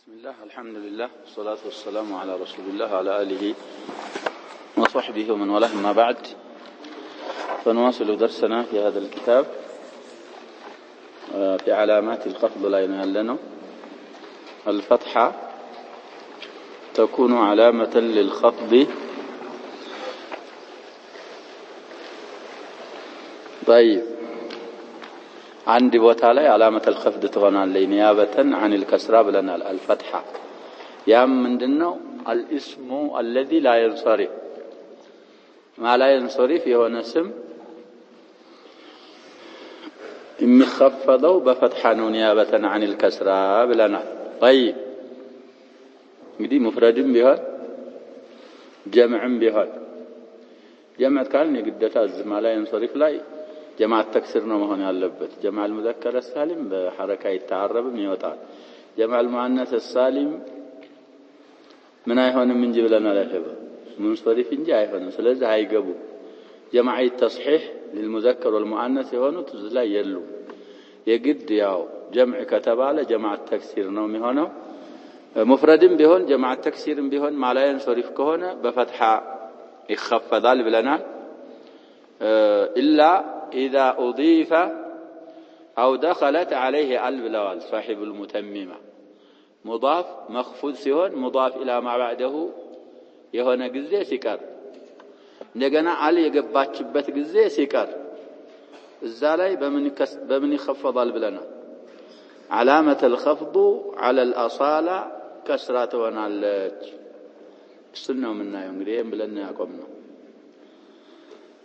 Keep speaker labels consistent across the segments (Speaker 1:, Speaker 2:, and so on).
Speaker 1: بسم الله الحمد لله والصلاة والسلام على رسول الله وعلى آله وصحبه ومن والاه ما بعد فنواصل درسنا في هذا الكتاب في علامات الخفض لا ينهلنا الفتحة تكون علامة للخفض. طيب عندي بوتالي علامة الخفض تغنى لي نيابة عن الكسرة بلنا الفتحة يا من دنو الاسم الذي لا ينصرف ما لا ينصرف يهون اسم مخفضه بفتحة نيابة عن الكسرة بلنا. طيب دي مفرد بهاد جمع بهاد جمع كان يقدتها ما لا ينصرف لاي جماعة تكسرنا ما هون ياللبت جماعة المذكر السالم بحركة يتعرب ميوتان جماعة المؤنث السالم من أيهون من جبلنا لهبة منصرف إنجا أيهون سلزة هاي قبو جماعة التصحيح للمذكر والمؤنث هون تزلا يلو يجد ياو جمع كتبالة جماعة تكسير نومي هون مفرد بهون جماعة تكسير بهون ما لا ينصرف كهون بفتحة يخفض بلنا إلا إذا أضيف أو دخلت عليه البلوال صاحب المتممة مضاف مخفوض سيهون مضاف إلى ما بعده يهون جزء سكر نجنا علي يجبات شبت جزء سكر الزالي بمن يخفض البلنا علامة الخفض على الأصالة كسرة ونالج السنة منا يوم بلنا يقومنا.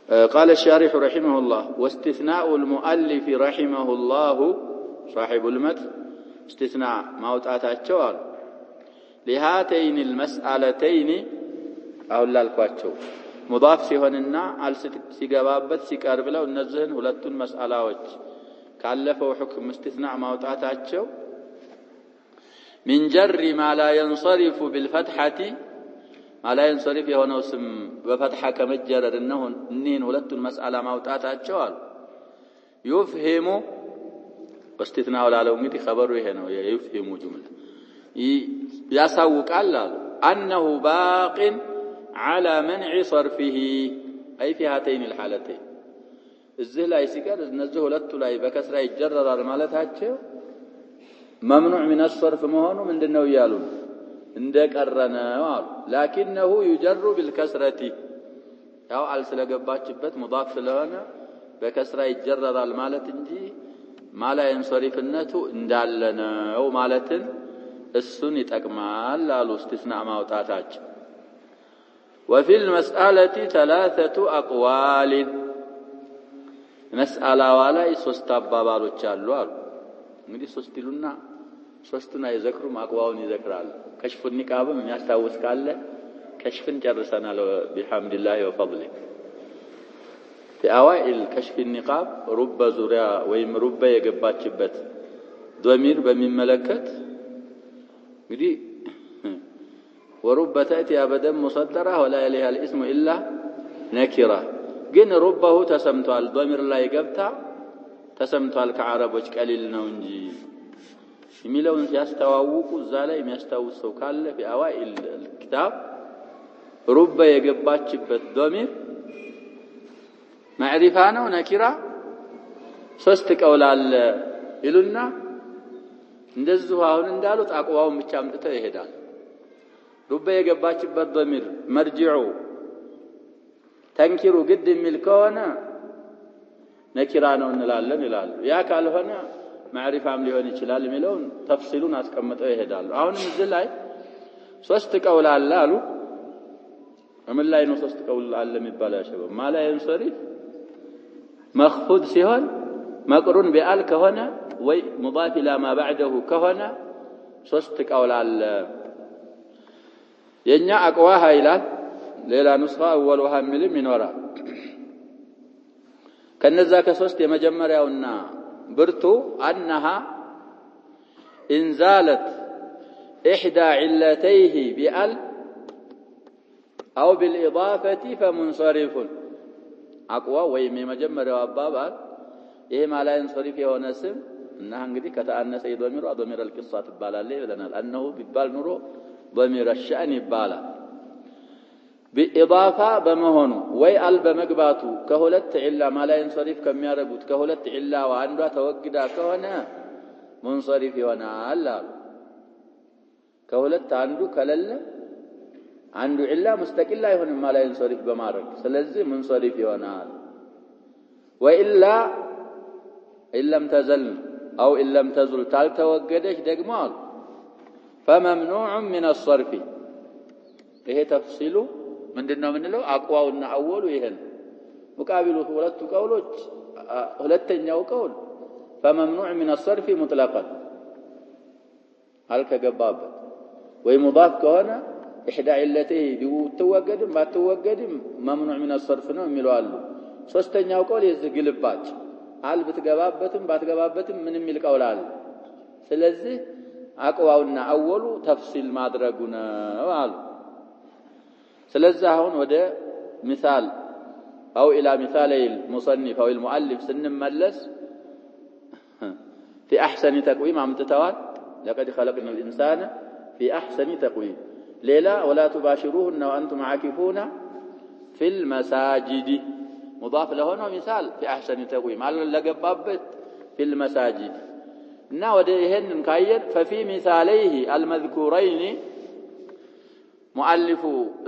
Speaker 1: قال الشارح رحمه الله واستثناء المؤلف رحمه الله صاحب المتن استثناء ما وتعتاتشوال لهاتين المسألتين أو لالكواتشو مضاف سيهوننا على سيقبابت سيقارب له النزهن ولتون مسألة كالفوا حكم استثناء ما وتعتاتشو من جر ما لا ينصرف بالفتحة ما لا ينصرف يهون اسم بفتحة كمجرر إنه نين ولدت المسألة ما وتأتى الجوال يفهم واستثناء العلومية خبره هنا يفهم جملة يسوق الله أنه باق على منع صرفه أي في هاتين الحالتين الزهلا يسكر نزه ولدت لا بكسر يجرر المالتها ممنوع من الصرف مهون من دنو يالون عندك الرنا لكنه يجر بالكسرة أو على سلقبات جبت مضاف لهنا بكسرة يجرر المالة انجي ما لا ينصرف النتو اندالنا أو مالة السنة أكمال لا استثناء ما وتعتاج. وفي المسألة ثلاثة أقوال مسألة ولا يسوستابابالو تشالوال نجي سوستيلونا ሶስቱና ይዘክሩ ማቅዋውን ይዘክራል كشف النقاب የሚያስታውስ ካለ كشفን ጨርሰናል بحمدالله وفضله في اوائل كشف النقاب رب ዙሪያ ወይም رب የገባችበት ضمير በሚመለከት እንግዲህ ورب تاتي ابدا مصدره ولا يليها الاسم الا نكره ግን ربه ተሰምቷል ضمير ላይ ገብታ ተሰምቷል ከአረቦች ቀሊል ነው እንጂ يميلون سيستواوقوا الزالي ميستوسوا كاله في أوائل الكتاب رب يقباتشبت ضمير معرفانا ونكرا سوستك أولا إلونا ندزوها ونندالو تقواهم بشامتة يهدان رب يقباتشبت ضمير مرجعوا تنكروا قد ملكونا نكرانا ونلال يا كالهنا معرفة عم ليهون يشلال ملون تفصيلون أسكمتوا يهدالو أهون مزلاي سوست قول علالو أم الله إنه سوست قول علم يبالا شباب ما لا ينصرف مخفوض سيهون مقرون بآل كهنا وي مضاف إلى ما بعده كهنا سوست قول على ينيا أقواها إلى ليلة نسخة أولها ملي من وراء كنزاك سوست يمجمر يونا برتو أنها إن زالت إحدى علتيه بأل أو بالإضافة فمنصرف أقوى ويمي مجمر وأبابا إيه ما لا ينصرف هو نسم እና እንግዲህ ከተአነሰ ضمير ضمير القصه ትባላለች ብለናል انه ቢባል ኑሮ ضمير الشأن ይባላል بإضافة በመሆኑ ወይ አል በመግባቱ ከሁለት ዒላ ማላይን ሶሪፍ ከሚያረጉት ከሁለት ዒላ አንዷ ተወግዳ ከሆነ ሙንሰሪፍ ይሆናል ከሁለት አንዱ ከለለ አንዱ ዒላ ሙስተቂል አይሆንም ማላይን ሶሪፍ በማድረግ ስለዚህ ሙንሰሪፍ ይሆናል ወኢላ ኢለም ተዘል አው ኢለም ተዙል ታልተወገደች ደግሞ فممنوع من الصرف ይሄ ተፍሲሉ ምንድነው ምንለው አቋውና አወሉ ይሄን ሙቃቢሉ ሁለቱ ቀውሎች ሁለተኛው ቀውል فممنوع من الصرف مطلقا هل كجبابه ወይ مضاف ከሆነ احدى علته ቢወገድም ባትወገድም ممنوع من الصرف ነው የሚለው አሉ ሶስተኛው ቀውል የዚህ ግልባጭ አል ብትገባበትም ባትገባበትም ምንም የሚል ቀውል አለ ስለዚህ አቋውና አወሉ ተፍሲል ማድረጉ ነው አሉ ስለዚህ አሁን ወደ مثال او الى مثال المصنف او المؤلف سنملس في احسن تقويم امتتوال لقد خلقنا الانسان في احسن تقويم ليلا ولا تباشروهن وانتم عاكفون في المساجد مضاف له هنا مثال في احسن تقويم على لغبابت في المساجد እና ወደ ይሄንን ካየን ففي مثاليه المذكورين مؤلف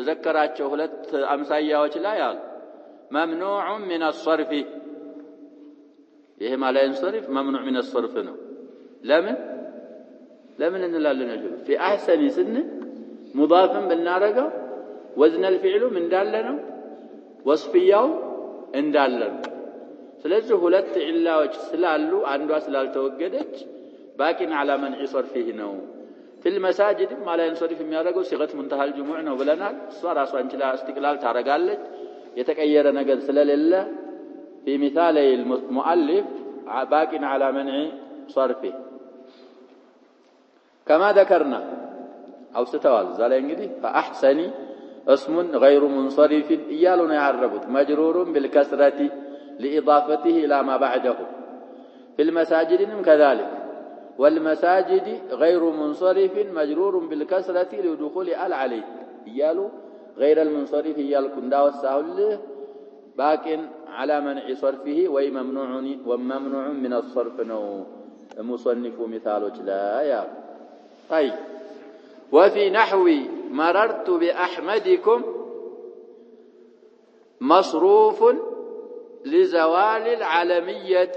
Speaker 1: ذكراቸው ሁለት አምሳያዎች ላይ አሉ ممنوع من الصرف ይሄ ማላይን ሶሪፍ ممنوع من الصرف ነው ለምን እንላለን አጀብ في احسن سن مضافን ብናረገው وزن الفعل እንዳለ ነው ወስፊያው እንዳለ ነው ስለዚህ ሁለት ዒላዎች ስላሉ አንዷ ስላልተወገደች باقين على منع صرفه ነው في المساجد ما لا ينصرف የሚያደርገው صيغه منتهى الجموع ነው ብለናል እሷ ራሷን ችላ استقلال ታረጋለች የተቀየረ ነገር ስለሌለ في مثال المؤلف باقين على منع صرفه كما ذكرنا او ستوال ዛሬ እንግዲህ فاحسن اسم غير منصرف እያሉን ያረቡት مجرور بالكسره لاضافته الى ما بعده في المساجد كذلك والمساجد غير منصرف مجرور بالكسرة لدخول ال عليه يالو غير المنصرف يالكم داوساول باقين على منع صرفه وممنوع من الصرف نو مصنف مثالوች لا يا طيب وفي نحو مررت باحمدكم مصروف لزوال العالمية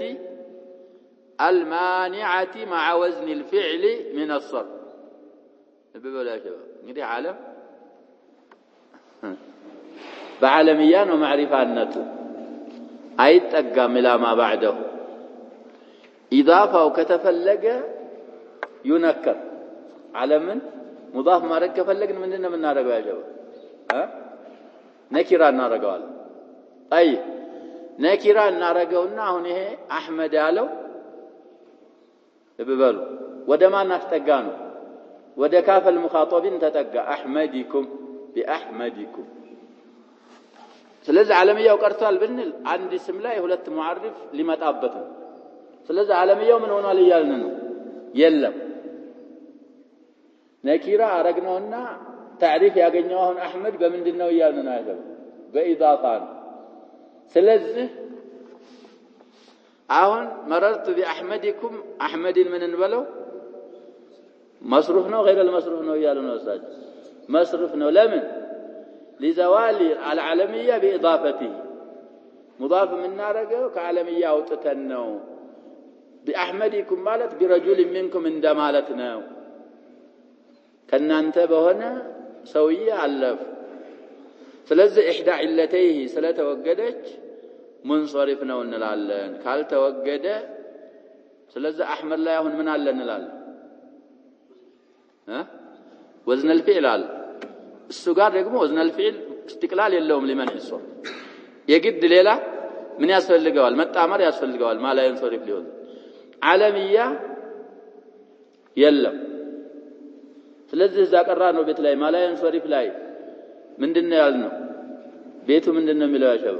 Speaker 1: المانعة مع وزن الفعل من الصرف بقول يا شباب እንግዲህ ዓለም بعالميان ومعرفانته አይጠጋም إلى ما بعده إضافة ከተፈለገ ينكر ዓለምን مضاف ማድረግ ከፈለግን ምንድነው የምናደርገው يا شباب ነኪራ እናደርገዋለን طيب ነኪራ እናደርገውና አሁን ይሄ አህመድ ያለው እበሉ ወደ ማን አስጠጋ ነው ወደ ካፈል ሙኻጠቢን ተጠጋ አህመዲኩም ቢአህመዲኩም ስለዚህ ዓለምያው ቀርቷል ብንል አንድ ስም ላይ ሁለት ሙዓሪፍ ሊመጣበት ነው ስለዚህ ዓለምያው ምን ሆኗል ይያልን ነው የለም ነኪራ አረግነውና ታሪፍ ያገኘው አሁን አህመድ በምንድነው ይያልን ነው አይደል በኢዳፋ ስለዚህ አሁን مررت باحمدكم احمدን ምን እንበለው መስሩፍ ነው غير المصروف ነው ይያሉ ነው ኡስታዝ መስሩፍ ነው ለምን لزوال العالميه باضافته مضاف ምናረገው ከዓለምያ አውጥተን ነው باحمدكم ማለት برجل منكم እንደማለት ነው ከናንተ በሆነ ሰውዬ አለፍ ስለዚህ احدى علتيه ስለተወገደች منصرف ነው እንላለን ካልተወገደ ስለዚህ አህመድ ላይ አሁን ምን አለ እንላለን وزن الفعل አለ እሱ ጋር ደግሞ وزن الفعل استقلال የለውም لمنع الصرف የግድ ሌላ ምን ያስፈልገዋል መጣመር ያስፈልገዋል ማላይ እንሶሪፍ ሊሆን ዓለምያ የለም ስለዚህ እዛ ቀራ ነው ቤት ላይ ማላይ እንሶሪፍ ላይ ምንድነው ያልነው ቤቱ ምንድነው የሚለው ያሸበ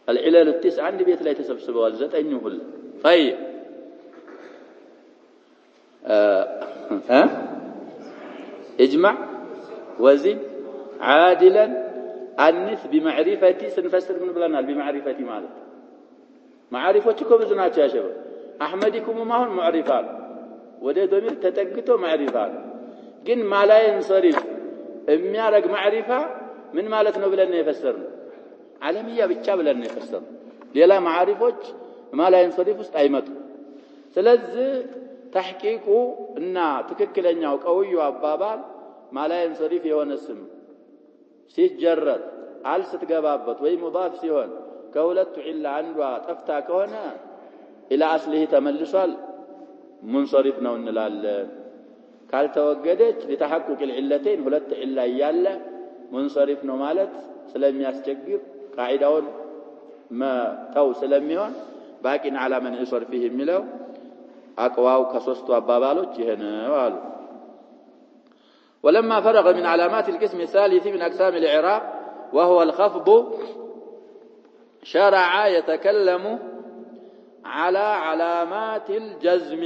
Speaker 1: العلل التسع عندي بيت لا يتسبسبوا الزتنه كله طيب اجمع وزن عادلا أنث بمعرفتي سنفسر من بلنا بمعرفتي مالك معرفتكم بزناتي يا شباب أحمدكم ما هو معرفان وده ضمير تتقتو معرفان جن ما لا ينصرف የሚያረግ ማዕሪፋ ምን ማለት ነው ብለን የፈሰርነው ዓለምያ ብቻ ብለን የፈሰርነው ሌላ ማዕሪፎች ማላ ينصرف ውስጥ አይመጡ ስለዚህ ተሕቂቁ እና ትክክለኛው ቀውዩ አባባል ማላ ينصرف የሆነ ስም ሲጀረር አል ስትገባበት ወይ ሙዳፍ ሲሆን ከሁለቱ ኢላ አንዷ ጠፍታ ከሆነ ኢላ አስሊሂ ተመልሷል منصرف ነው እንላለን ካልተወገደች ለተሐقق العلتين ሁለት ኢላ ያለ منصرف ነው ማለት ስለሚያስቸግር ቃዒዳውን ተው ስለሚሆን باقين على من يصرف فيه የሚለው አቅዋው ከሶስቱ አባባሎች ይሄ ነው አሉ ولما فرغ من علامات القسم الثالث من أقسام الإعراب وهو الخفض شرع يتكلم على علامات الجزم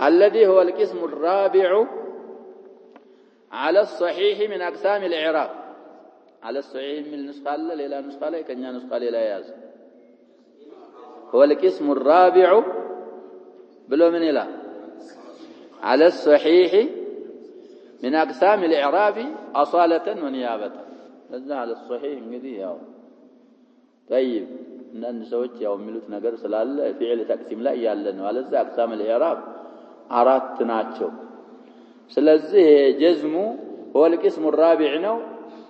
Speaker 1: الذي هو القسم الرابع على الصحيح من أقسام الإعراب على الصحيح من النسخة لا نسخة لا كنيا نسخة لا ياز هو القسم الرابع بلو من إله على الصحيح من أقسام الإعراب أصالة ونيابة لذا على الصحيح انقدي ياو طيب إن سويت ياو ملوت نقر سلال فعل تقسيم لا يالن على ذا أقسام الإعراب أرات ناتشو سلزه جزمه هو القسم الرابع نو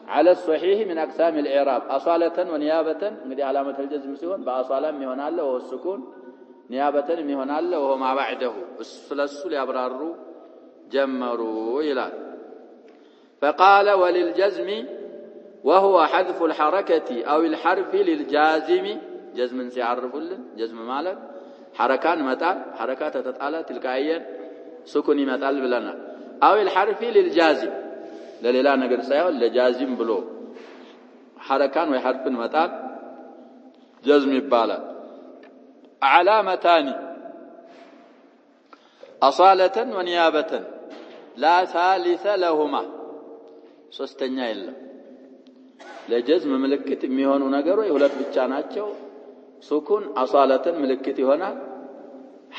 Speaker 1: على الصحيح من أقسام الإعراب أصالة ونيابة انقدي علامة الجزم سيون بأصالة ميهون الله وهو السكون نيابة ميهون الله وهو ما بعده السلسل يبرارو جمروا إلى فقال وللجزم وهو حذف الحركة أو الحرف للجازم جزم سيعرف لنا جزم مالك حركان متى حركات تتعالى تلقائيا سكوني متى بلنا أو الحرف للجازم للا نقر سيئو لجازم بلو حركان وحرف متى جزم بالا علامتان أصالة ونيابة لا ثالث لهما ሶስተኛ የለም ለጀዝም ምልክት የሚሆኑ ነገሮች ሁለት ብቻ ናቸው ሱኩን አሳለተን ምልክት ይሆናል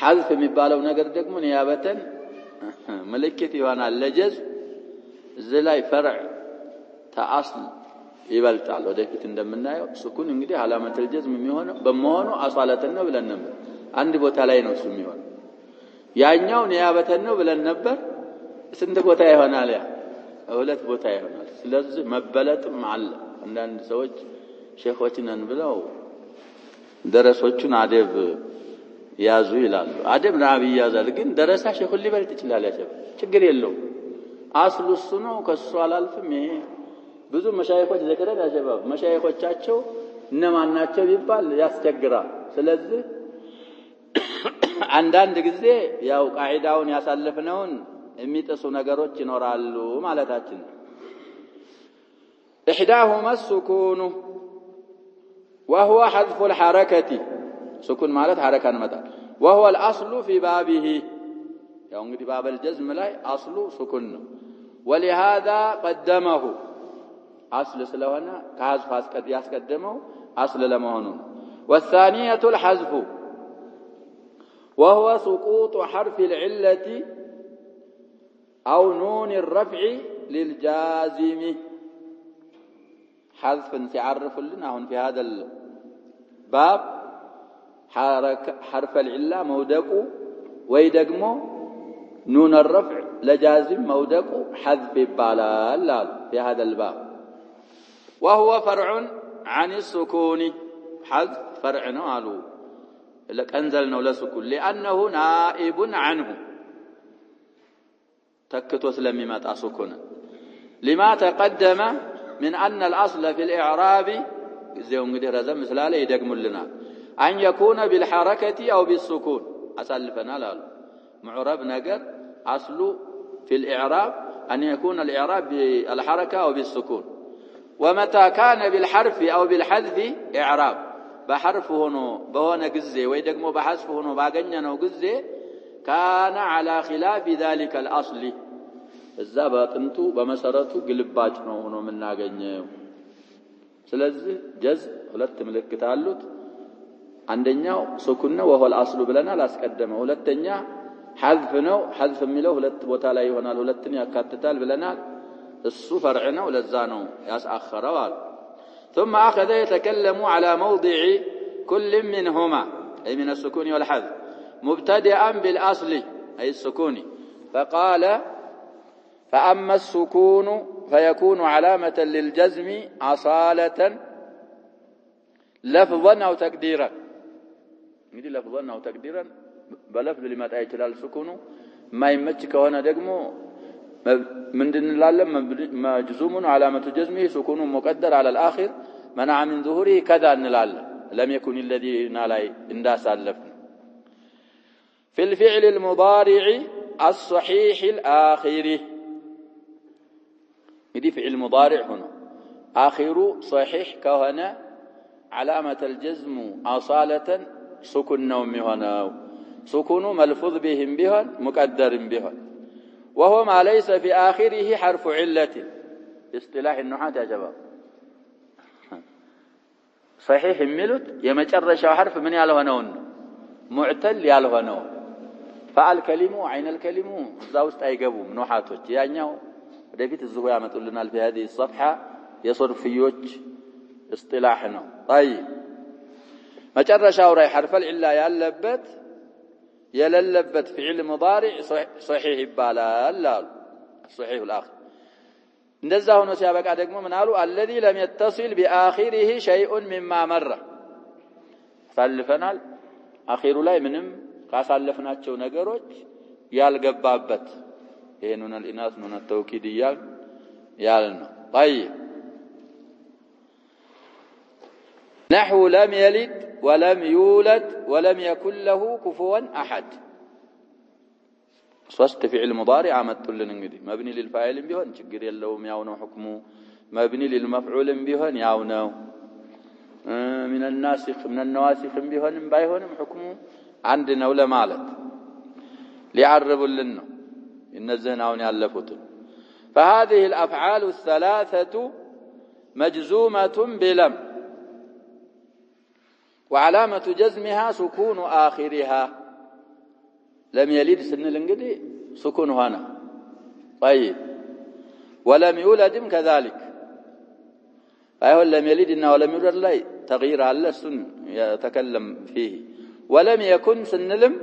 Speaker 1: ሐذፍ የሚባለው ነገር ደግሞ ኒያበተን ምልክት ይሆናል ለጀዝም ዘላይ ፈርዕ ተአስል ይበልጣል ወደፊት እንደምናየው ሱኩን እንግዲህ ዓላመተል ጀዝም የሚሆነው በመሆኑ አሳለተን ነው ብለን ነበር አንድ ቦታ ላይ ነው እሱ የሚሆነው ያኛው ኒያበተን ነው ብለን ነበር ስንት ቦታ ይሆናል ያ ሁለት ቦታ ይሆናል ስለዚህ መበለጥም አለ አንዳንድ ሰዎች ሼኾችን እንብለው ደረሶቹን አደብ ያዙ ይላሉ አደብ ነብይ ያዛል ግን ደረሳ ሼኹ ሊበልጥ ይችላል ያሰብ ችግር የለው አስሉ እሱ ነው ከሱ አላልፍም ይሄ ብዙ መሻይኾች ዘከረን ያሸባብ መሻይኾቻቸው እነማን ናቸው ቢባል ያስቸግራል ስለዚህ አንዳንድ ጊዜ ያው ቃዒዳውን ያሳለፍነውን የሚጥሱ ነገሮች ይኖራሉ ማለታችን احداهما السكون وهو حذف الحركه سكون ማለት حركان መጣ وهو الاصل في بابه ያው እንግዲህ باب الجزم ላይ اصل سكون ነው ولهذا قدمه اصل ስለሆነ ከሐذፍ ያስቀደመው اصل ለመሆኑ والثانيه الحذف وهو سقوط حرف العله أو نون الرفع للجازم حذف تعرف لنا هون في هذا الباب حرف العلة مودق ويدقمو نون الرفع لجازم مودق حذف بالال في هذا الباب وهو فرع عن السكون حذف فرع نالو لك أنزلنا لسكون لأنه نائب عنه تكتو سلمي ما تاسكون لما تقدم من أن الأصل في الإعراب زيهم قد رزم مثلاله يدقم لنا أن يكون بالحركة أو بالسكون أسلفنا لالو معرب نقر أصل في الإعراب أن يكون الإعراب بالحركة أو بالسكون ومتى كان بالحرف أو بالحذف إعراب بحرف هنا بهنا جزء ويدقمو بحذف هنا باقنينو جزء كان على خلاف ذلك الأصل الزابط انتو بمسارتو قلباج هنا من ناقنينو سلازي جزء ሁለት ምልክት አሉት አንደኛው ሱኩን ነው وهو الاصل ብለናል አስቀደመው ሁለተኛ حذف ነው حذف የሚለው ሁለት ቦታ ላይ ይሆናል ሁለትን ያካትታል ብለናል እሱ فرع ነው ለዛ ነው ያስአخረዋል ثم اخذ يتكلم على موضع كل منهما اي من السكون والحذف مبتدئا بالاصل اي السكون فقال فاما السكون فيكون علامة للجزم أصالة لفظا أو تقديرا نجي لفظا أو تقديرا بلفظ لما تأتي السكون ما يمتك هنا دقمو من دون العالم مجزوم علامة جزمه سكون مقدر على الآخر منع من ظهوره كذا أن العالم لم يكن الذين لا انداس اللفن في الفعل المضارع الصحيح الآخر يدي فعل مضارع هنا آخر صحيح كهنا علامة الجزم أصالة سكون نوم هنا سكون ملفوظ بهم بها مقدر بها وهو ما ليس في آخره حرف علة اصطلاح النحاة يا شباب صحيح ملت يمجرش حرف من يالهنون معتل يالهنون فعل كلمة عين الكلمة زاوست أيقبوا نحاتوش يعني ودفيت الزهوية متقولنا في هذه الصفحة يصرف فيوج اصطلاحنا طيب ما جرى شاوري حرف العلا يللبت فعل مضارع صحيح بالا لا صحيح الآخر نزهه نسيابك عدقم من قالوا الذي لم يتصل بآخره شيء مما مر سالفنا أخير لا منهم قاسالفنا تشو نقروج يالقبابت إيه نون الإناث نون التوكيدية يالنا طيب نحو لم يلد ولم يولد ولم يكن له كفوا أحد صوست فعل مضارع عمدت لنا نقدي مبني للفاعل بيهن شكر يلوم ياونو حكمه مبني للمفعول بيهن ياونو من الناسخ من النواسخ بيهن بايهن حكمه عندنا ولا مالت ليعرب لنا إن الزهناون يألفتون فهذه الأفعال الثلاثة مجزومة بلم وعلامة جزمها سكون آخرها لم يلد سن الانقدي سكون هنا طيب ولم يولد كذلك فهو لم يلد إنه ولم يولد لا تغيير على السن يتكلم فيه ولم يكن سن لم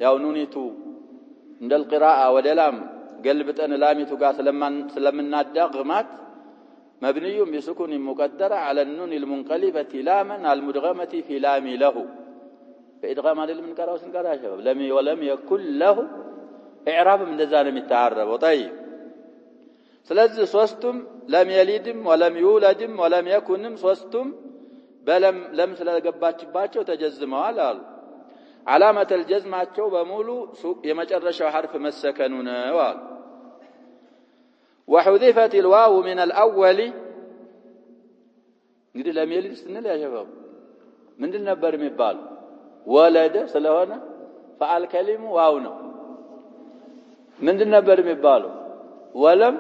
Speaker 1: يونونيتو عند القراءة ودلام قلبت أنا لامي تقاس لما الدغمات مبني بسكون مقدرة على النون المنقلبة لاما المدغمة في لام له فإدغام على المنكر وسنكرها شباب ولم يكن له إعراب من ذلك التعرب طيب سلازي صوستم لم يلدم ولم يولدم ولم يكنم صوستم بلم لم سلقباتش باتشو تجزموا على علامة الجزم أتشو بمولو يمجرش حرف مسكنون وحذفت الواو من الأول قد لم يلد سنة يا شباب من دل نبر مبال ولد سلوانا فعل كلمة واونا من دل نبر مبالو ولم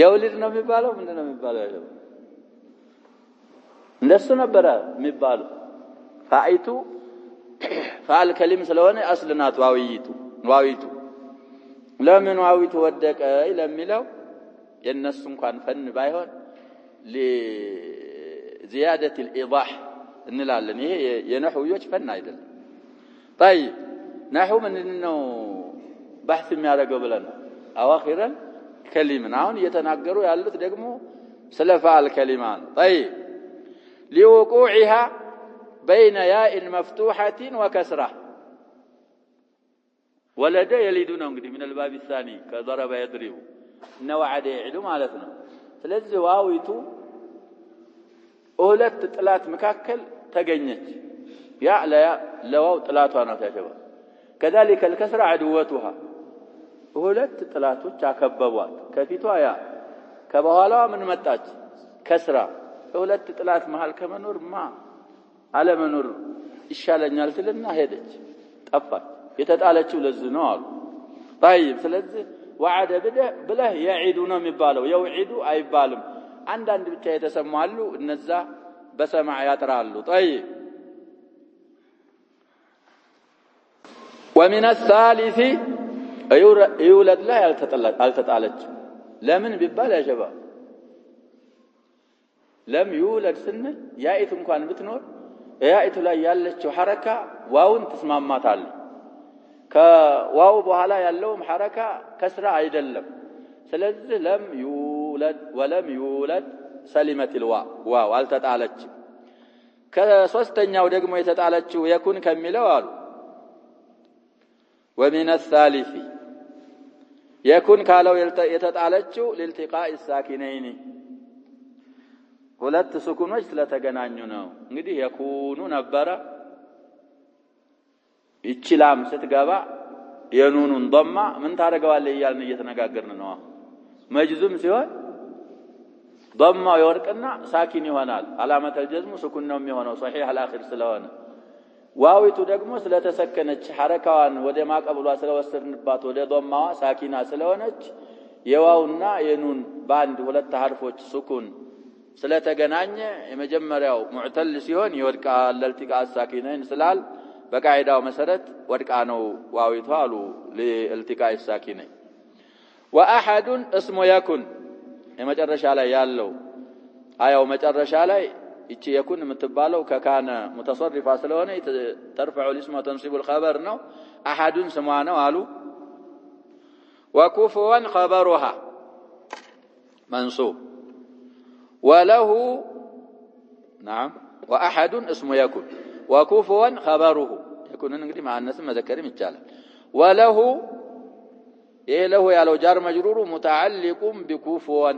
Speaker 1: يولدنا مبالو من دل مبالو يا شباب ندس نبر مبالو فايتو فعل كلمة سلوانا أصلنا واويتو لمن واويتو ودك لميلو ينسون كان فن بايهون لزيادة الإيضاح إن لعلن ينحو يوش فن أيضا طيب نحو من إنه بحث ما قبلنا أواخرا كلمة عون يتناقروا يالله دقمو سلفا الكلمان طيب لوقوعها بين ياء مفتوحة وكسرة ولد يلدون من الباب الثاني كضرب يضرب نوعد يعلو مالتنا ስለዚህ ዋዊቱ ሁለት ጥላት መካከል ተገኘች ያ ለዋው ጥላቷ ናት ያሸባ كذلك الكسر عدوتها ሁለት ጥላቶች አከበቧት ከፊቷ ያ ከበኋላዋ ምን መጣች ከስራ ሁለት ጥላት መሃል ከመኖር አለ መኖር ይሻለኛል ትልና ሄደች ጠፋች የተጣለችው ለዚህ ነው አሉ طيب ስለዚህ وعد ብለህ يعيد ነው የሚባለው يوعد አይባልም አንዳንድ ብቻ የተሰማሉ እነዛ በሰማዕ ያጥራሉ طيب ومن الثالث يولد لا ያልተጣለች ለምን ቢባል يا شباب لم يولد سنة يائت እንኳን ብትኖር ያኢቱ ላይ ያለችው ሐረካ ዋውን ተስማማታል ከዋው በኋላ ያለውም ሐረካ ከስራ አይደለም ስለዚህ ለም ይውለድ ወለም ይውለድ ሰሊመት الواو አልተጣለች ከሶስተኛው ደግሞ የተጣለችው የኩን ከሚለው አሉ ومن الثالث يكون ካለው የተጣለችው لالتقاء الساكنين ሁለት ስኩኖች ስለተገናኙ ነው እንግዲህ የኩኑ ነበረ ይችላም ስትገባ የኑኑን ضማ ምን ታረጋዋለህ ይያልን እየተነጋገርን ነው መጅዙም ሲሆን ضማው ይወርቅና ሳኪን ይሆናል علامه الجزم ስኩን ነው የሚሆነው صحيح الاخر ስለሆነ ዋዊቱ ደግሞ ስለተሰከነች ሐረካዋን ወደ ማቀብሏ ስለወሰድንባት ወደ ضማዋ ሳኪና ስለሆነች የዋውና የኑን ባንድ ሁለት ሐርፎች ስኩን ስለተገናኘ የመጀመሪያው ሙዕተል ሲሆን ይወድቃል ለልቲቃ ሳኪነን ስላል በቃይዳው መሰረት ወድቃ ነው ዋዊቱ አሉ ለልቲቃ ሳኪነን واحد اسم يكن የመጨረሻ ላይ ያለው አያው መጨረሻ ላይ እቺ يكن የምትባለው ከካነ متصرفه ስለሆነ ترفع الاسم وتنصب الخبر ነው احد ስሟ ነው አሉ وكفوا خبرها منصوب وله نعم واحد اسم يكن وكفوا خبره يكون እንግዲህ ማነስ መዘከርም ይቻላል وله له ያለው ጃር መጅሩሩ متعلق بكفوا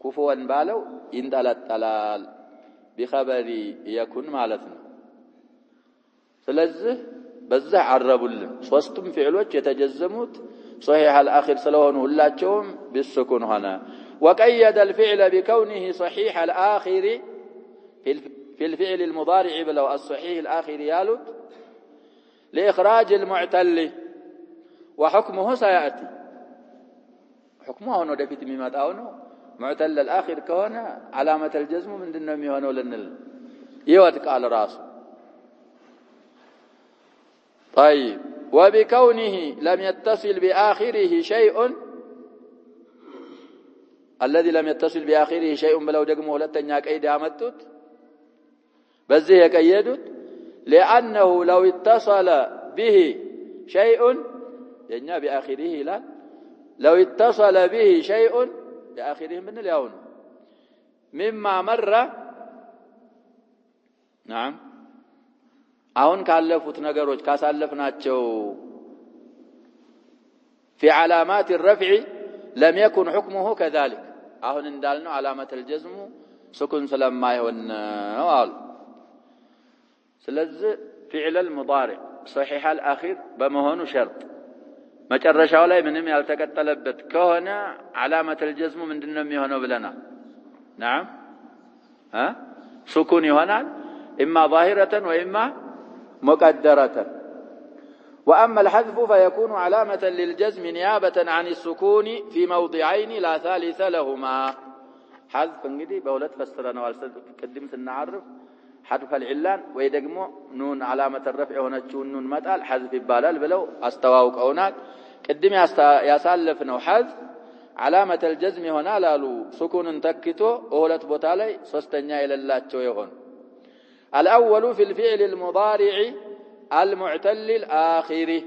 Speaker 1: كفوا ባለው ይንጠለጠላል بخبر يكن ማለት ነው ስለዚህ በዛ አረቡልን ሶስቱም ፊዕሎች የተጀዘሙት صحيح الاخر ስለሆኑ ሁላቸውም بالسكون ሆነ وقيد الفعل بكونه صحيح الآخر في الفعل المضارع بلو الصحيح الآخر يالد لإخراج المعتل وحكمه سيأتي حكمه هنا دفت مما تأونه معتل الآخر كونه علامة الجزم من دنمي هنا لنل يود قال راسه طيب وبكونه لم يتصل بآخره شيء الذي لم يتصل بآخره شيء بلو دقمه ሁለተኛ ቀይዳ ያመጡት በዚህ የቀየዱት لانه لو اتصل به شيء የኛ بآخره ይላል لو اتصل به شيء بآخره من اليوم مما مر نعم አሁን ካለፉት ነገሮች ካሳለፍናቸው في علامات الرفع لم يكن حكمه كذلك አሁን እንዳልነው علامه الجزم سكون ስለማይሆን ነው አሉ ስለዚህ فعل المضارع صحيح الاخير በመሆኑ شرط መጨረሻው ላይ ምንም ያልተቀጠለበት ከሆነ علامه الجزم ምንድነው የሚሆነው ብለናል نعم سكون ይሆናል اما ظاهره واما مقدره واما الحذف فيكون علامه للجزم نيابه عن السكون في موضعين لا ثالث لهما حذف እንግዲህ በሁለት ፈስረናል ቅድም ስናعرف حذف العلان ወይ ደግሞ ኑን علامه الرفع ሆነችው ኑን መጣል حذف ይባላል ብለው አስተዋውቀውናል ቅድም ያሳለፍነው حذف علامه الجزم ይሆናል አሉ سكونን ተክቶ ሁለት ቦታ ላይ ሶስተኛ የሌላቸው ይሆን الاول في الفعل المضارع المعتل الآخر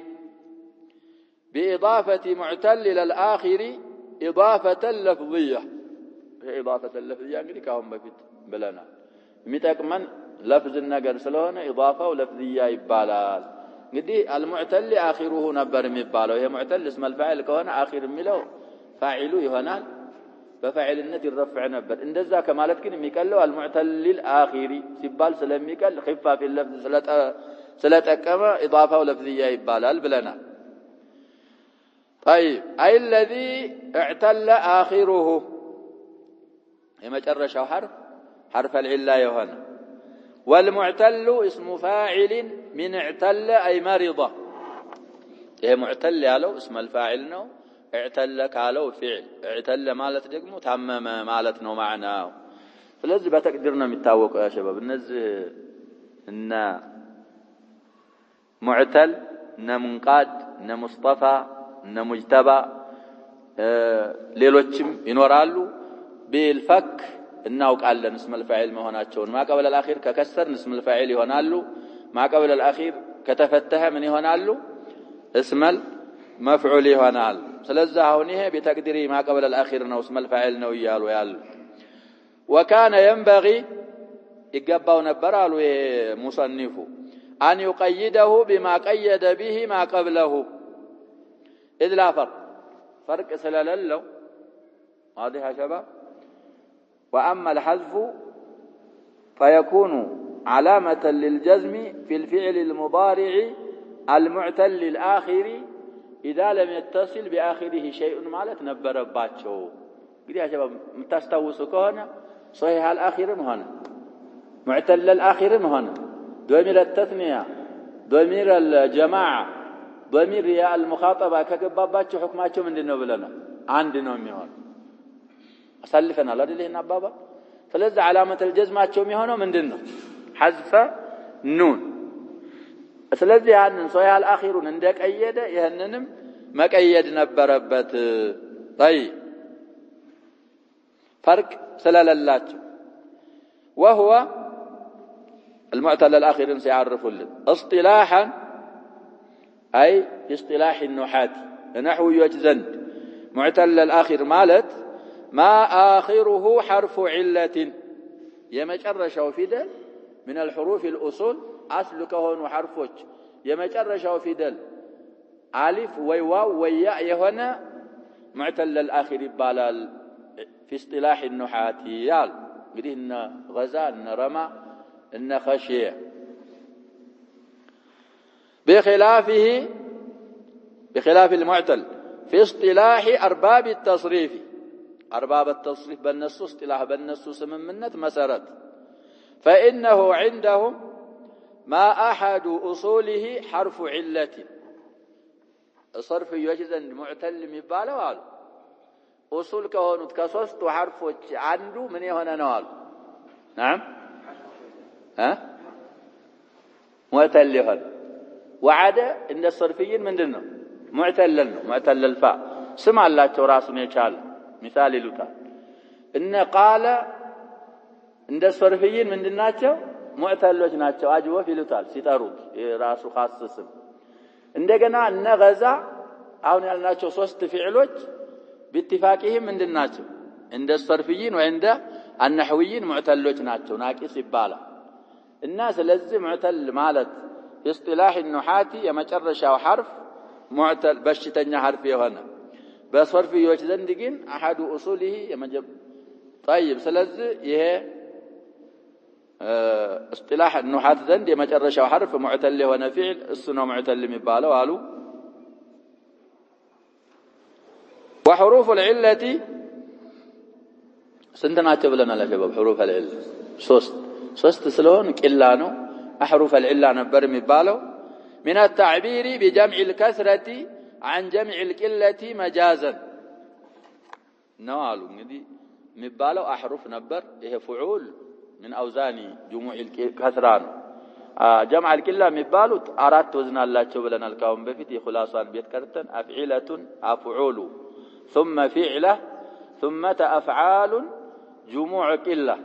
Speaker 1: بإضافة معتل للآخر إضافة لفظية إضافة لفظية يعني كهم بفيت بلنا متكمن لفظ النجر سلونه إضافة ولفظية يبالال قدي المعتل آخره نبر مباله هي معتل اسم الفاعل كهنا آخر ملو فاعله هنا بفاعل النت الرفع نبر إن ذا كمالت كن ميكلو المعتل الآخر سبال سلم ميكل خفة في اللفظ ስለተቀመ ኢዳፋው ለፍዚያ ይባላል ብለናል طيب أي الذي اعتل آخره يمجرشوا حرف العلة يهنا والمعتل اسم فاعل من اعتل أي مرض إيه معتل قالوا اسم الفاعل نو اعتل قالوا فعل اعتل مالت دقمو تمم مالتنا معناه فلذي بتقدرنا متاوق يا شباب النزه إن معتل إن منقاد إن مصطفى إن مجتبى ሌሎችም ይኖራሉ بالفك እናውቃለን اسم الفاعل መሆናቸውን ما قبل الاخير ከከሰር اسم الفاعل ይሆናሉ ما قبل الاخير ከተፈተህ ምን ይሆናሉ اسم المفعول ይሆናል ስለዚህ አሁን ይሄ بتقدير ما قبل الاخير ነው اسم الفاعل ነው ይያሉ ያሉ وكان ينبغي ይገባው ነበር አሉ ይሄ ሙሰኒፉ أن يقيده بما قيد به ما قبله إذ لا فرق سلالله واضح يا شباب وأما الحذف فيكون علامة للجزم في الفعل المضارع المعتل الآخر إذا لم يتصل بآخره شيء مالت نبرباتشو قد يا شباب متستوسوا كهنا صحيح الآخر مهنا معتل الآخر مهنا ضمير التثنية ضمير الجماعة ضمير يا المخاطبة كجباباتشو حكماتشو من دينو بلنا عندنا ميهون أسلفنا لا دليل نبابا فلذا علامة الجزماتشو ميهونو من دينو حذف نون فلذا يعني صحيح الآخرون عندك أيده يهننم ما كأيد نبربت طيب فرق سلال اللاتشو وهو المعتل الآخر سيعرفوا لنا اصطلاحا أي اصطلاح النحاة نحو يجزند معتل الآخر مالت ما آخره حرف علة يمجرش وفدل من الحروف الأصول أصل كهون حرفوش يمجرش وفدل ألف ويواو وياء يهنا معتل الآخر بالال في اصطلاح النحاة يال قده إن غزا إن رمى إن خشية بخلاف المعتل في اصطلاح أرباب التصريف أرباب التصريف بالنص اصطلاح بالنص سممنت مسارات فإنه عندهم ما أحد أصوله حرف علة صرف يجزن معتل مباله قالوا أصول كهون تكسوست حرف عنده من هنا نوال نعم ها معتل هذا وعد إن الصرفيين من دونه معتل الفاء سمع الله تراث يشال مثال لوتا إن قال عند الصرفيين من دناتشو معتلوش ناتشو أجوا في لوتال سيتاروت راسو خاص اسم عندنا إن غزا أو نالناتشو صوست فعلوش باتفاقهم من دناتشو عند الصرفيين وعند النحويين معتلوش ناتشو ناقص يبالا الناس لازم معتل مالت في اصطلاح النحاة يمجرشا حرف معتل بشتنيا حرف هنا بصرف يوجدندقين أحد أصوله يمجر طيب سلازي يه اصطلاح النحاة ذند يمجرشا حرف معتل هنا فعل السنة معتل مباله وقالوا وحروف العلة سندنا تبلنا لا شباب حروف العلة صوست سلون كلانو أحرف العلة نبر مبالو من التعبير بجمع الكثرة عن جمع القلة مجازا نوالو ندي مبالو أحرف نبر إيه فعول من أوزان جموع الكثران جمع القلة مبالو أردت وزن الله تبلنا الكون بفتي خلاصان بيتكرتن أفعلة أفعول ثم فعلة ثم أفعال جموع قلة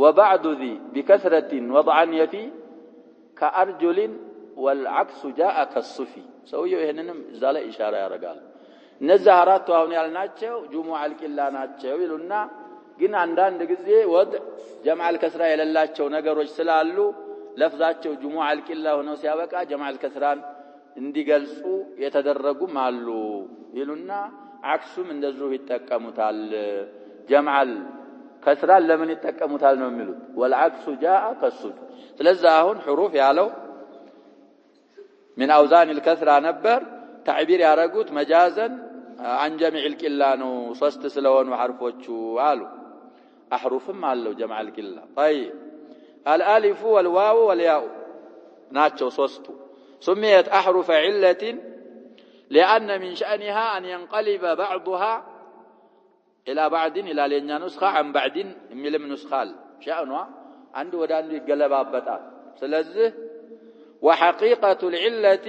Speaker 1: وبعد ذي بكثرة وضعا يفي كأرجل والعكس جاء كالصفي سويوا هننم زال إشارة يا رجال نزهرات وهون يالناتشو جموع الكلا ناتشو يلونا جينا عندنا دقزي وضع جمع الكسرة يللاتشو نجروج سلالو لفظاتشو جموع الكلا هنا سيابكا جمع الكسران اندي جلسو يتدرجوا مالو يلونا عكسو من دزروه التكامتال جمع كسران لمن يتكامتال نميلوت والعكس جاء كالصد تلزاهون حروف يالو من أوزان الكسرة نبر تعبير ያረጉት መጃዘን عن جمع القلة ነው ሶስት ስለሆኑ حرفዎቹ አሉ احرفም አለው جمع القلة طيب الالف والواو والياء ናቸው ሶስቱ سميت احرف عله لان من شأنها ان ينقلب بعضها الى بعض الى لኛ نسخه عن بعض የሚልም نسخال شأنها አንዱ ወደ አንዱ ይገለባበጣል ስለዚህ وحقيقة العلة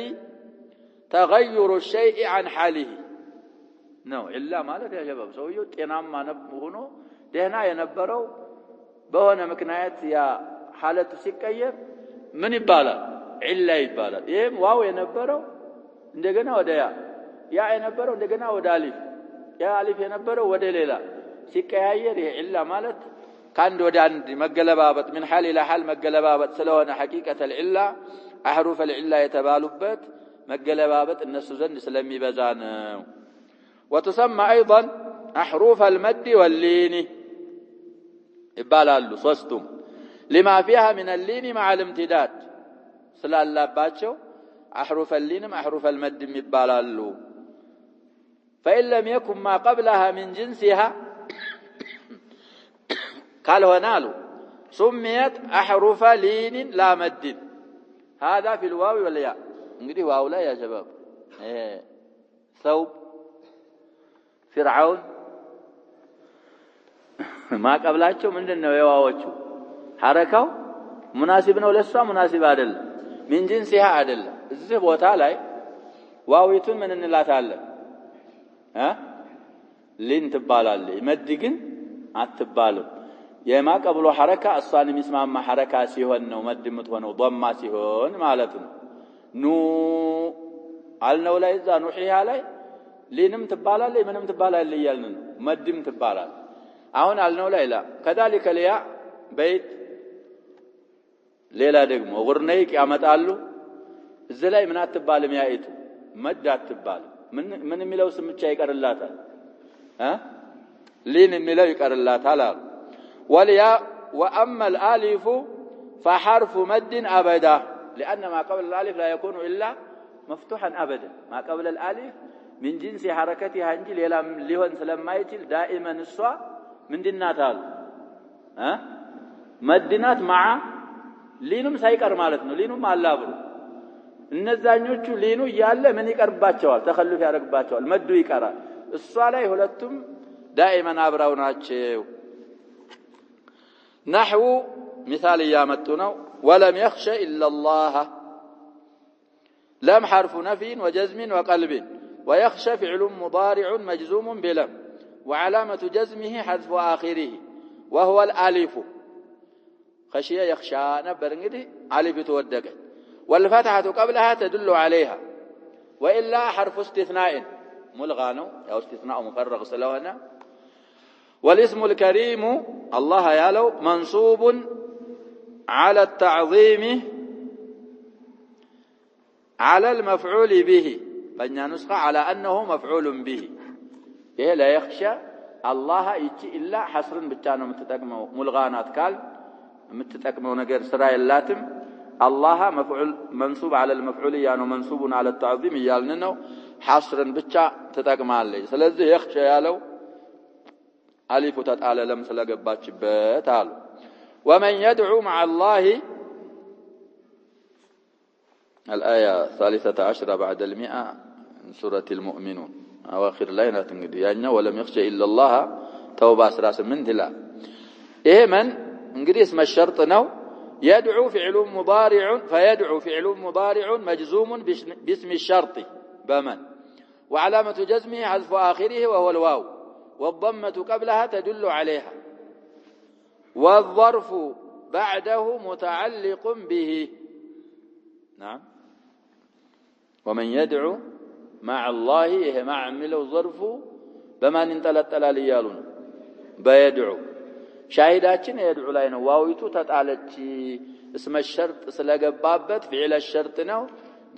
Speaker 1: تغير الشيء عن حاله ነው ኢላ ማለት ያ ሸባብ ሰውየው ጤናማ ሆኖ ደህና የነበረው በሆነ ምክንያት ያ ሐለቱ ሲቀየር ምን ይባላል ኢላ ይባላል ይሄም ዋው የነበረው እንደገና ወደ ያ የነበረው እንደገና ወደ አሊፍ ያ አሊፍ የነበረው ወደ ሌላ ሲቀያየር ይሄ ኢላ ማለት ካንድ ወደ አንድ መገለባበጥ من حال الى حال መገለባበጥ ስለሆነ حقيقة العلة احرف العلة የተባሉበት መገለባበጥ እነሱ ዘንድ ስለሚበዛ ነው وتسمى ايضا احرف المد واللين ይባላሉ ሶስቱም لما فيها من اللين مع الامتداد ስላላባቸው احرف اللين احرف المد ይባላሉ فإن لم يكن ما قبلها من جنسها قالوا نالو سميت احرف لين لا مد هذا في الواو والياء እንግዲህ ዋው ላይ ያ شباب ثوب فرعون ما قبلاቸው ምንድነው የዋዎቹ ሐረካው ሙናሲብ ነው ለሷ ሙናሲብ አይደለም من جنسها አይደለም እዚህ ቦታ ላይ ዋዊቱን ምን እንላታለን ሊን ትባላለች መድ ግን አትባልም የማ ቀብሎ ሐረካ እሷን የሚስማማ ሐረካ ሲሆን ነው መድ የምትሆነው ضማ ሲሆን ማለት ነው ኑ አልነው ላይ እዛ ኑሂያ ላይ ሊንም ትባላለች ምንም ትባላለች ይያልን ነው መድም ትባላለች አሁን አልነው ላይ ላ كذلك اليا بيت ሌላ ደግሞ ጉርነይቅ ያመጣሉ እዚህ ላይ ምን አትባልም ያይቱ መድ አትባልም ምን የሚለው ስም ብቻ ይቀርላታል ሊን የሚለው ይቀርላታል አሉ والياء واما الالف فحرف مد ابدا لان ما قبل الالف لا يكون الا مفتوحا ابدا ما قبل الالف من جنس حركتها እንጂ ሌላ ሊሆን ስለማይችል دائما እሷ ምንድናት አሉ መድናት مع ሊኑም ሳይቀር ማለት ነው ሊኑም አላብሩ እነዛኞቹ ሊኑ ያለ ምን ይቀርባቸዋል ተخلف ያደርግባቸዋል መዱ ይቀራል እሷ ላይ ሁለቱም دائما አብራው ናቸው نحو مثال يامتنا ولم يخش إلا الله لم حرف نفي وجزم وقلب ويخشى فعل مضارع مجزوم بلم وعلامة جزمه حذف آخره وهو الالف خشية يخشى نبر انجدي الف تودق والفتحة قبلها تدل عليها وإلا حرف استثناء ملغانو أو استثناء مفرغ سلونا والاسم الكريم الله يالو منصوب على التعظيم على المفعول به بنيا نسخة على أنه مفعول به إيه لا يخشى الله يجي إلا حصر بتانو متتقمو ملغانات قال متتقمو نجر سراء اللاتم الله مفعول منصوب على المفعول يعني منصوب على التعظيم يالنو حصر بتا تتقمال لي سلازي يخشى يالو ألف تتعالى لم سلقباتشبت تعالى ومن يدعو مع الله الآية 13 بعد 100 من سورة المؤمنون أواخر لينا تنقدي ولم يخشى إلا الله توبة سراس من دلا إيه من انقدي اسم الشرط نو يدعو فعل مضارع فيدعو فعل مضارع مجزوم باسم الشرط بمن وعلامة جزمه حذف آخره وهو الواو والضمة قبلها تدل عليها والظرف بعده متعلق به نعم ومن يدعو مع الله مع عمله الظرف بما انطلطل ليالون بيدعو شاهداتنا يدعو لنا واويتو تطالچ اسم الشرط ስለገባበት فعل الشرط ነው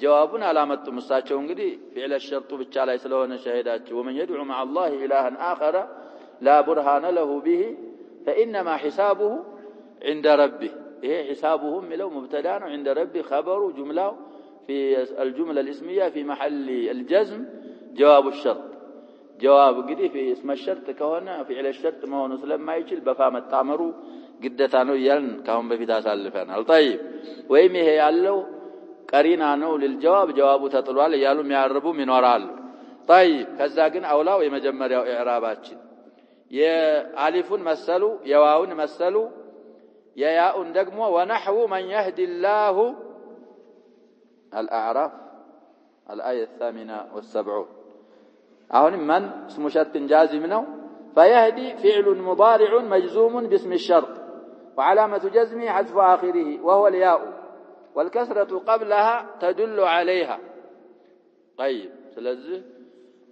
Speaker 1: جوابنا علامته مساچው እንግዲህ فعل الشرط ብቻ ላይ ስለሆነ شاهداتቸው ومن يدعو مع الله إلها آخر لا برهان له به فإنما حسابه عند ربه إيه حسابهم لو مبتدا عند ربي خبر جمله في الجملة الاسمية في محل الجزم جواب الشرط جواب قدي في اسم الشرط كهنا فعل الشرط ما هو نسلم ما يجل بفهم التعمرو قدتانو يلن كهم بفتا سالفنا طيب ويمي هي يالو قرينا نو للجواب جوابه تطلوال يالو ميعربو منورال طيب كذا ግን አውላው የመጀመሪያው ኢዕራባችን የአሊፉን መሰሉ የዋውን መሰሉ የያኡን ደግሞ ወነህው من يهدي الله الأعراف الآية 78 አሁን من اسم شرط جازم ነው فيهدي فعل مضارع مجزوم باسم الشرط وعلامة جزمه حذف آخره وهو الياء والكسرة قبلها تدل عليها طيب ስለዚህ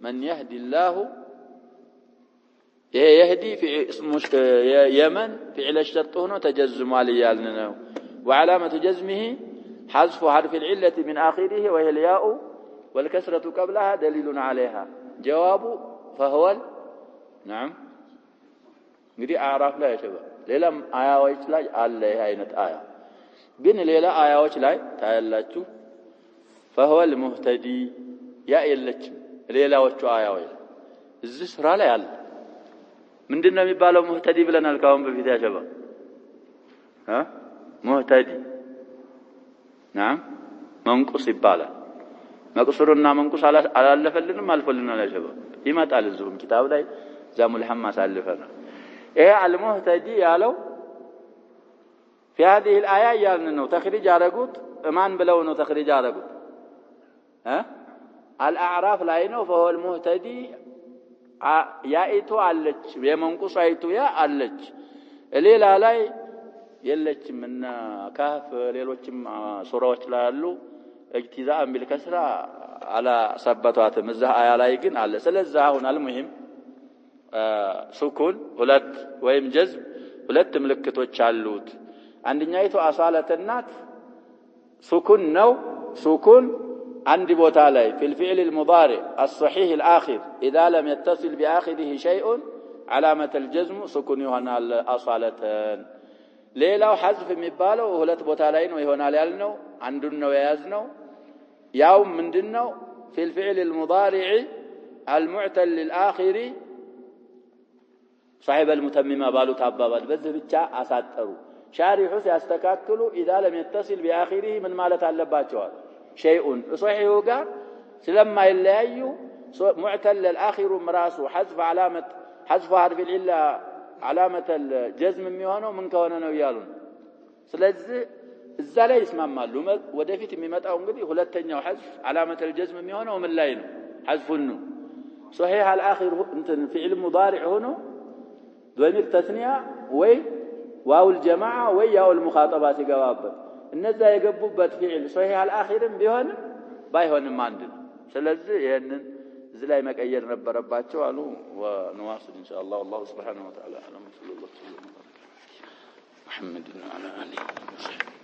Speaker 1: من يهدي الله يهدي في اسم يمن فعل الشرط هنا تجزم عليالنا وعلامة جزمه حذف حرف العلة من آخره وهي الياء والكسرة قبلها دليل عليها جواب فهو نعم እንግዲህ አዕራፍ ላይ ያሸባ ሌላም አያዎች ላይ አለ ይሄ አይነት አያ ግን ሌላ አያዎች ላይ ታያላችሁ فهو المهتدي ያ የለችም ሌላዎቹ አያዎች እዚህ ስራ ላይ አለ ምንድነው የሚባለው ሙህተዲ ብለናል ካሁን በፊት ያሸባ ሙህተዲ نعم መንቁስ ይባላል መቅሱርና መንቁስ አላለፈልንም አልፈልናል ያሸባ ይመጣል እዚሁም ኪታብ ላይ ዛሙል ሐማስ አልፈና ايه المهتدي ያለው في هذه الايه ያልን ነው ተخريج አረጉት ማን ብለው ነው ተخريج አረጉት الأعراف ላይ ነው فهو المهتدي ያይቱ አለች የመንቁስ አይቱ ያ አለች ሌላ ላይ የለችምና ካፍ ሌሎችም ሱራዎች ላይ አሉ اجتزاء بالكسرة على ثبتات مزه አያ ላይ ግን አለ ስለዚህ አሁን المهم ሱኩን ሁለት ወይም ጀዝም ሁለት ምልክቶች አሉት አንደኛይቱ አሳለተናት ሱኩን ነው ሱኩን عند ቦታ ላይ في الفعل المضارع الصحيح الآخر إذا لم يتصل بآخره شيء علامة الجزم سكون يሆናል አሳለተን ሌላው حذف የሚባለው ሁለት ቦታ ላይ ነው ይሆናል ያልነው አንዱን ነው የያዝነው ያው ምንድነው في الفعل المضارع المعتل الآخر صاحب المتممة بالو تابابات በዚህ ብቻ አሳጠሩ ሻሪሑ ሲያስተካክሉ إذا لم يتصل بآخره من ማለት አለባቸዋል شيء صحيح ጋር ስለማይለያዩ معتل الآخر مراسو حذف علامة حذف حرف العلة علامة الجزم የሚሆነው ምን ከሆነ ነው ያሉን ስለዚህ እዛ ላይ ይስማማሉ ወደፊት የሚመጣው እንግዲህ ሁለተኛው حذف علامة الجزم የሚሆነው ምን ላይ ነው حذفን ነው صحيح الآخر እንትን فعل مضارع ሆኖ ضمير تثنية ወይ واو الجماعة ወይ ያው المخاطبة ሲገባበት እነዛ የገቡበት فعل صحيح الآخر ቢሆን ባይሆንም አንድ ነው ስለዚህ ይሄንን እዚህ ላይ መቀየር ነበረባቸው አሉ ونواصل ان شاء الله والله سبحانه وتعالى اعلم صلى الله عليه وسلم محمد وعلى اله وصحبه